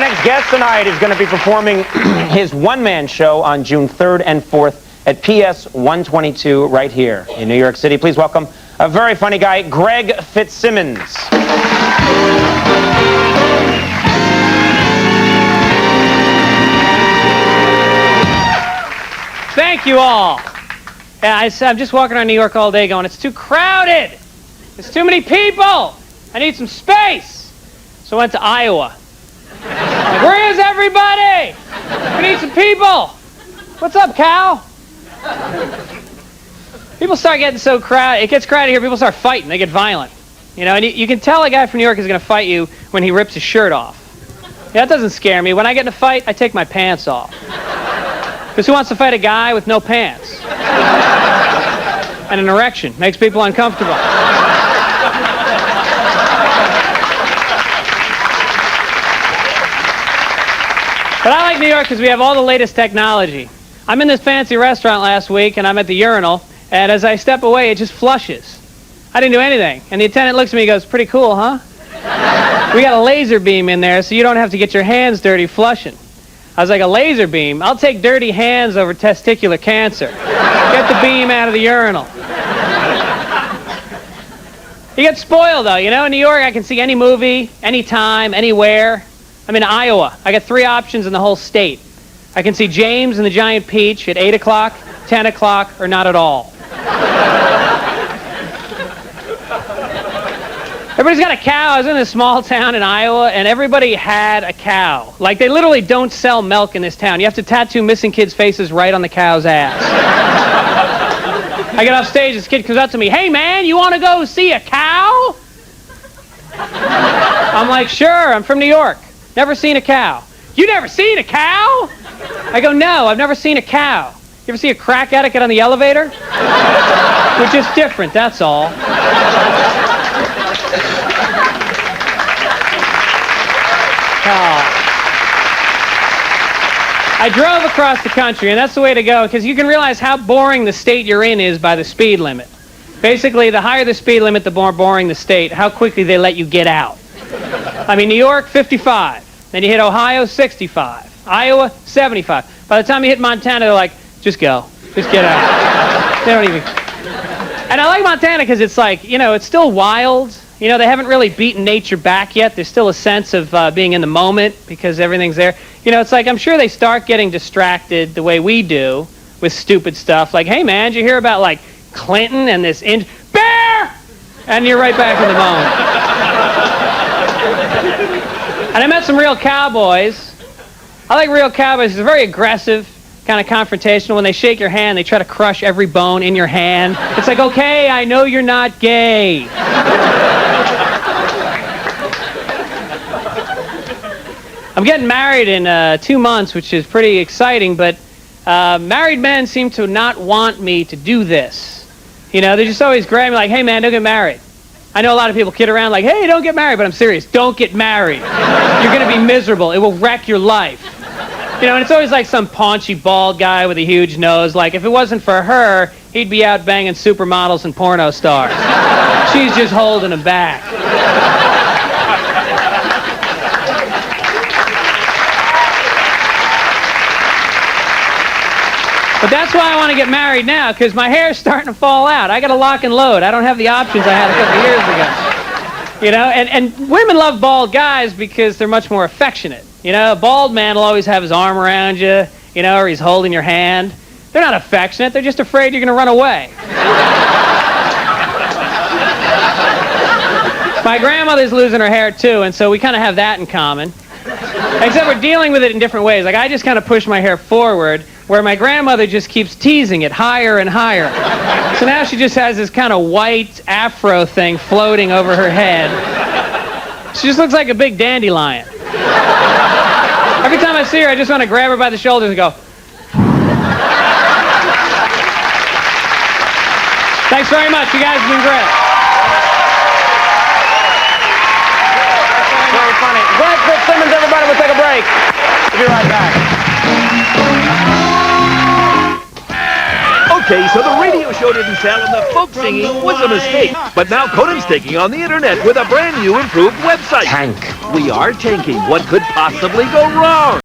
next guest tonight is going to be performing his one-man show on June 3rd and 4th at PS 122 right here in New York City. Please welcome a very funny guy, Greg Fitzsimmons. Thank you all. Yeah, I'm just walking around New York all day going, it's too crowded. There's too many people. I need some space. So I went to Iowa. Like, where is everybody? We need some people. What's up, Cal? People start getting so crowded. It gets crowded here. People start fighting. They get violent. You know, and you can tell a guy from New York is going to fight you when he rips his shirt off. Yeah, that doesn't scare me. When I get in a fight, I take my pants off. Because who wants to fight a guy with no pants? And an erection. Makes people uncomfortable. But I like New York because we have all the latest technology. I'm in this fancy restaurant last week, and I'm at the urinal, and as I step away, it just flushes. I didn't do anything. And the attendant looks at me and goes, pretty cool, huh? We got a laser beam in there, so you don't have to get your hands dirty flushing. I was like, a laser beam? I'll take dirty hands over testicular cancer. Get the beam out of the urinal. You get spoiled, though. You know, in New York, I can see any movie, anytime, anywhere. I'm in Iowa. I got 3 options in the whole state. I can see James and the Giant Peach at 8 o'clock, 10 o'clock, or not at all. Everybody's got a cow. I was in a small town in Iowa, and everybody had a cow. Like, they literally don't sell milk in this town. You have to tattoo missing kids' faces right on the cow's ass. I get off stage, this kid comes up to me, hey, man, you want to go see a cow? I'm like, sure, I'm from New York. Never seen a cow. You never seen a cow? I go, no, I've never seen a cow. You ever see a crack addict get on the elevator? We're just different, that's all. I drove across the country, and that's the way to go, because you can realize how boring the state you're in is by the speed limit. Basically, the higher the speed limit, the more boring the state, how quickly they let you get out. I mean, New York, 55. Then you hit Ohio, 65. Iowa, 75. By the time you hit Montana, they're like, just go. Just get out. They don't even... And I like Montana because it's like, you know, it's still wild. You know, they haven't really beaten nature back yet. There's still a sense of being in the moment because everything's there. You know, it's like, I'm sure they start getting distracted the way we do with stupid stuff. Like, hey, man, did you hear about, like, Clinton and this bear? And you're right back in the moment. And I met some real cowboys. I like real cowboys. They're very aggressive, kind of confrontational. When they shake your hand, they try to crush every bone in your hand. It's like, okay, I know you're not gay. I'm getting married in 2 months, which is pretty exciting, but married men seem to not want me to do this. You know, they just always grab me like, hey, man, don't get married. I know a lot of people kid around like, hey, don't get married, but I'm serious. Don't get married. You're going to be miserable. It will wreck your life. You know, and it's always like some paunchy, bald guy with a huge nose. Like, if it wasn't for her, he'd be out banging supermodels and porno stars. She's just holding him back. But that's why I want to get married now, because my hair's starting to fall out. I got to lock and load. I don't have the options I had a couple of years ago. You know, and women love bald guys because they're much more affectionate. You know, a bald man will always have his arm around you, you know, or he's holding your hand. They're not affectionate. They're just afraid you're going to run away. My grandmother's losing her hair, too, and so we kind of have that in common. Except we're dealing with it in different ways. Like, I just kind of push my hair forward, where my grandmother just keeps teasing it higher and higher. So now she just has this kind of white afro thing floating over her head. She just looks like a big dandelion. Every time I see her, I just want to grab her by the shoulders and go. Thanks very much. You guys have been great. Very funny. Greg Fitzsimmons, everybody, we'll take a break. We'll be right back. Okay, so the radio show didn't sell and the folk singing was a mistake. But now Conan's taking on the internet with a brand new improved website. Tank. We are tanking. What could possibly go wrong?